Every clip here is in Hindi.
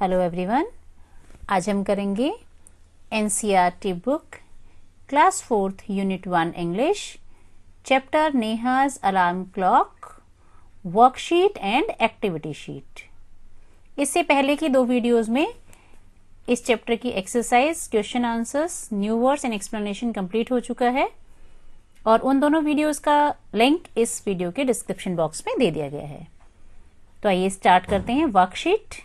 हेलो एवरीवन, आज हम करेंगे NCERT book class 4th unit 1 English chapter Neha's alarm clock worksheet and activity sheet. इससे पहले की 2 वीडियोस में इस चैप्टर की exercise, question answers, new words and explanation complete हो चुका है और उन दोनों वीडियोस का लिंक इस वीडियो के डिस्क्रिप्शन बॉक्स में दे दिया गया है। तो आइए स्टार्ट करते हैं। Worksheet,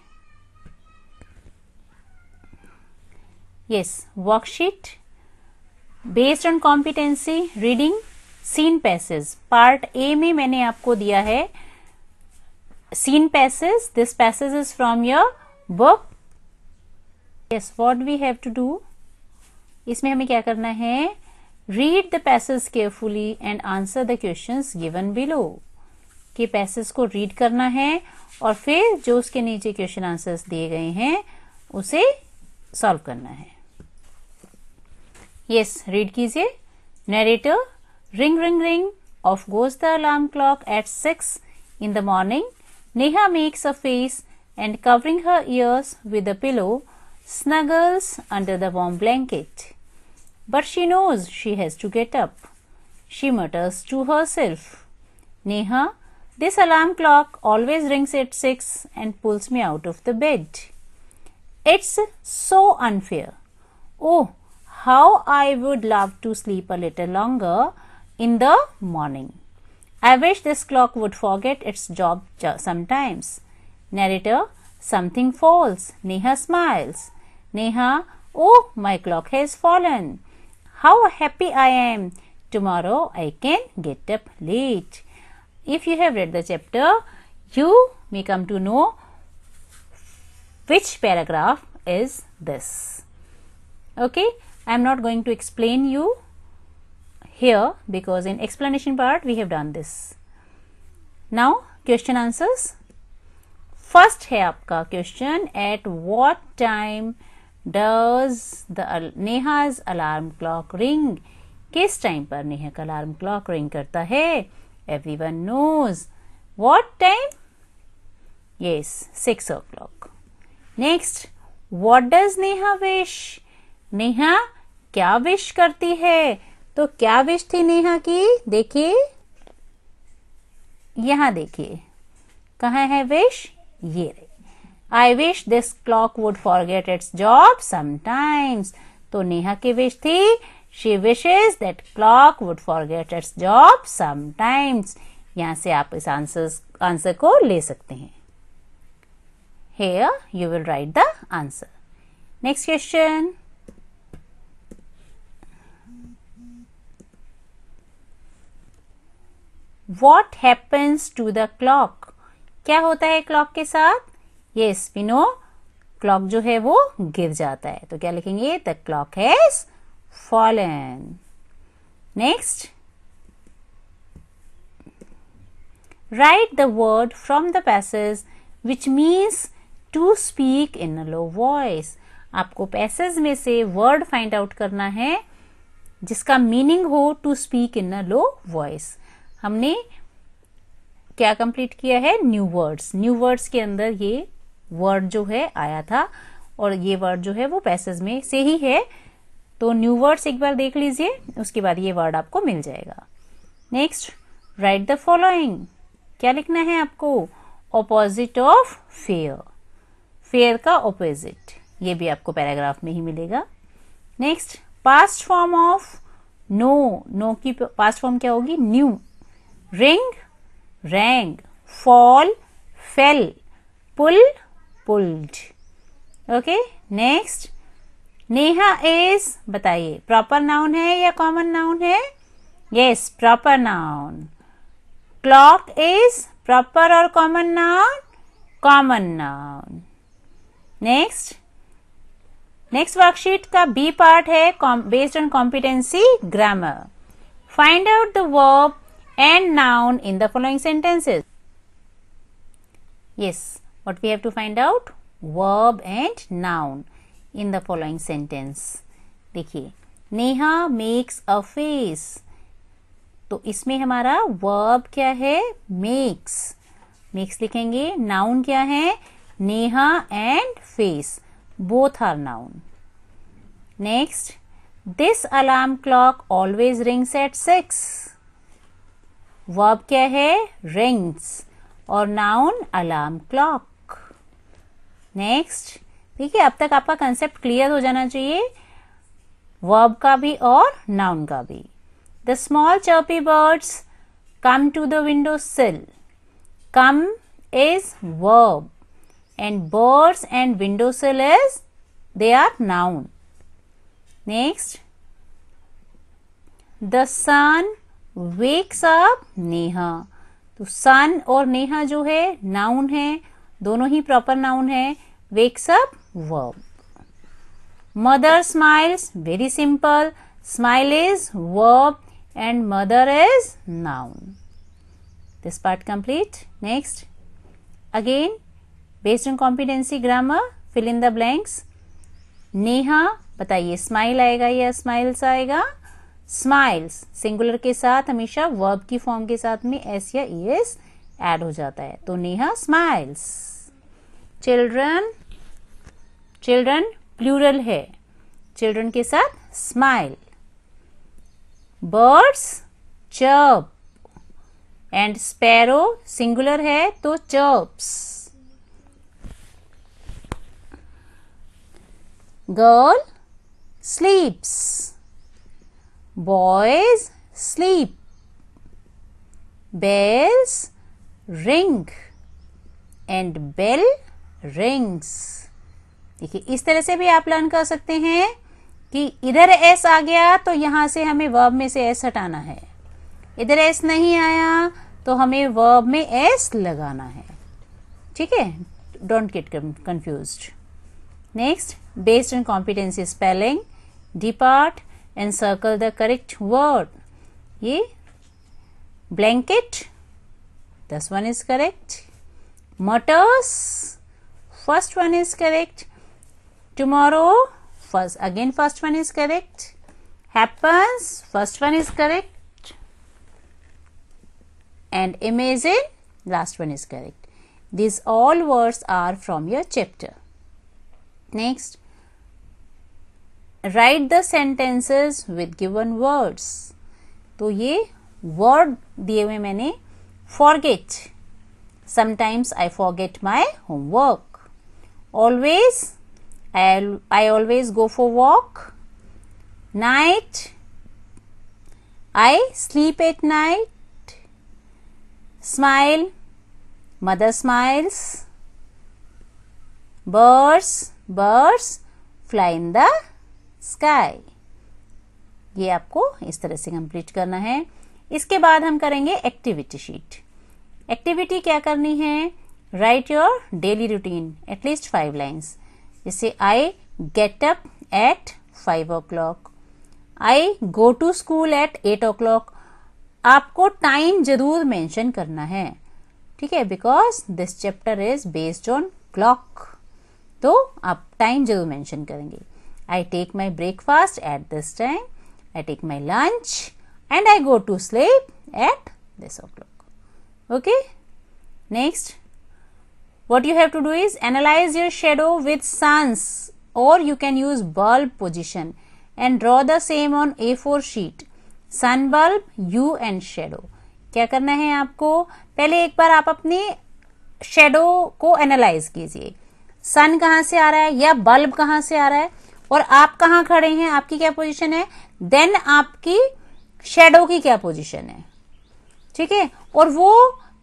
worksheet based on competency reading seen passage. Part A में मैंने आपको दिया है seen passage. This passage is from your book. Yes, what we have to do, इसमें हमें क्या करना है? Read the passage carefully and answer the questions given below. कि पैसेज को रीड करना है और फिर जो उसके नीचे क्वेश्चन आंसर्स दिए गए हैं उसे सॉल्व करना है। यस, रीड कीजिए। Narrator, ring ring ring, off goes the alarm clock at 6 in the morning. Neha makes a face and covering her ears with a pillow, snuggles under the warm blanket. But she knows she has to get up. She mutters to herself, Neha, this alarm clock always rings at 6 and pulls me out of the bed. It's so unfair. Oh, how I would love to sleep a little longer in the morning. I wish this clock would forget its job sometimes. Narrator, something falls. Neha smiles. Neha, oh, my clock has fallen. How happy I am. Tomorrow I can get up late. If you have read the chapter, you may come to know which paragraph is this. Okay, I am not going to explain you here because in explanation part we have done this. Now question answers. First है आपका question, at what time does the Neha's alarm clock ring? किस टाइम पर नेहा का अलार्म क्लॉक रिंग करता है? Everyone knows. What time? Yes, 6 o'clock. Next, what does Neha wish? Neha क्या विश करती है? तो क्या विश थी नेहा की? देखिए, यहां देखिए, कहाँ है विश? ये रही। I wish this clock would forget it's job sometimes. तो नेहा की विश थी, she wishes that clock would forget it's job sometimes. यहां से आप इस आंसर को ले सकते हैं। Here you will write the answer. Next question. What happens to the clock? क्या होता है क्लॉक के साथ? Yes, we know. क्लॉक जो है वो गिर जाता है। तो क्या लिखेंगे? The clock has fallen. Next. Write the word from the passage which means to speak in a low voice. आपको पैसेज में से वर्ड फाइंड आउट करना है जिसका मीनिंग हो to speak in a low voice. हमने क्या कंप्लीट किया है? New words. न्यू वर्ड्स के अंदर ये वर्ड जो है आया था और ये वर्ड जो है वो पैसेज में से ही है। तो न्यू वर्ड्स एक बार देख लीजिए, उसके बाद ये वर्ड आपको मिल जाएगा। Next, write the following. क्या लिखना है आपको? Opposite of fair. फेयर का ऑपोजिट, ये भी आपको पैराग्राफ में ही मिलेगा। Next, past form of know. Know की पास्ट फॉर्म क्या होगी? Knew. Ring, rang, fall, fell, pull, pulled. Okay, next, Neha is, बताइए प्रॉपर नाउन है या कॉमन नाउन है? Yes, proper noun. Clock is proper और common noun? Common noun. Next, next worksheet का बी पार्ट है based on competency grammar. Find out the verb and noun in the following sentences. Yes, what we have to find out? Verb and noun in the following sentence. देखिए, नेहा मेक्स अ फेस, तो इसमें हमारा वर्ब क्या है? मेक्स। मेक्स लिखेंगे। नाउन क्या है? Neha and face, both are noun. Next, this alarm clock always rings at 6. Verb क्या है? Rings. और noun alarm clock. Next, ठीक है, अब तक आपका कंसेप्ट क्लियर हो जाना चाहिए, वर्ब का भी और नाउन का भी. The small chirpy birds come to the window sill. Come is verb and birds and window sill is, they are noun. Next, the sun wakes up Neha. तो sun और नेहा जो है नाउन है, दोनों ही प्रॉपर नाउन है. wakes up verb. Mother smiles, very simple. Smile is verb and mother is noun. This part complete. Next, again based on competency grammar, fill in the blanks. Neha, बताइए स्माइल आएगा या स्माइल्स आएगा? स्माइल्स सिंगुलर के साथ हमेशा वर्ब की फॉर्म के साथ में एस या ईएस ऐड हो जाता है, तो Neha smiles. Children, children plural है, चिल्ड्रन के साथ smile. Birds chirp and sparrow singular है तो chirps. Girl sleeps, boys sleep. Bells ring and bell rings. देखिए इस तरह से भी आप लर्न कर सकते हैं कि इधर एस आ गया तो यहां से हमें वर्ब में से एस हटाना है, इधर एस नहीं आया तो हमें वर्ब में एस लगाना है. ठीक है, don't get confused. Next, based on competency spelling, depart and circle the correct word. ये blanket, this one is correct. Mutters, first one is correct. Tomorrow, first one is correct. Happens, first one is correct. And amazing, last one is correct. These all words are from your chapter. Next, write the sentences with given words. तो ये word दिए हुए मैंने. Forget, sometimes I forget my homework. Always, I always go for walk. Night, I sleep at night. Smile, mother smiles. Birds fly in the sky. ये आपको इस तरह से कंप्लीट करना है. इसके बाद हम करेंगे एक्टिविटी शीट. एक्टिविटी क्या करनी है? Write your daily routine at least 5 lines. जैसे I get up at 5 o'clock, I go to school at 8 o'clock. आपको टाइम जरूर मेंशन करना है, ठीक है, because this chapter is based on clock, तो आप टाइम जरूर मेंशन करेंगे. I take my breakfast at this time, I take my lunch and I go to sleep at this o'clock. Okay. Next, what you have to do is analyze your shadow with suns, or you can use bulb position and draw the same on A4 sheet. Sun bulb, U and shadow. क्या करना है आपको? पहले एक बार आप अपनी शेडो को एनालाइज कीजिए. सन कहां से आ रहा है या बल्ब कहां से आ रहा है और आप कहां खड़े हैं, आपकी क्या पोजीशन है, देन आपकी शेडो की क्या पोजीशन है. ठीक है, और वो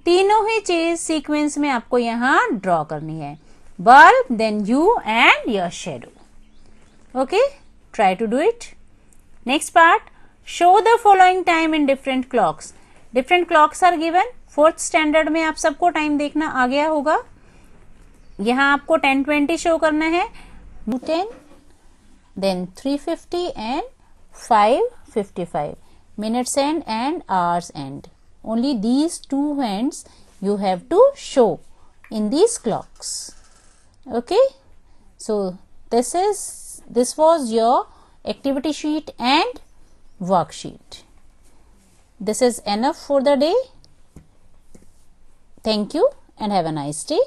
तीनों ही चीज सीक्वेंस में आपको यहां ड्रॉ करनी है. Bulb, then you and your shadow. Okay, try to do it. Next part, show the following time in different clocks. Different clocks are given. 4th standard में आप सबको टाइम देखना आ गया होगा. यहां आपको 10:20 शो करना है, 10, then 3:50 and 5:55. minutes end and hours end. Only these two hands you have to show in these clocks. Okay, so this was your activity sheet and worksheet. This is enough for the day. Thank you and have a nice day.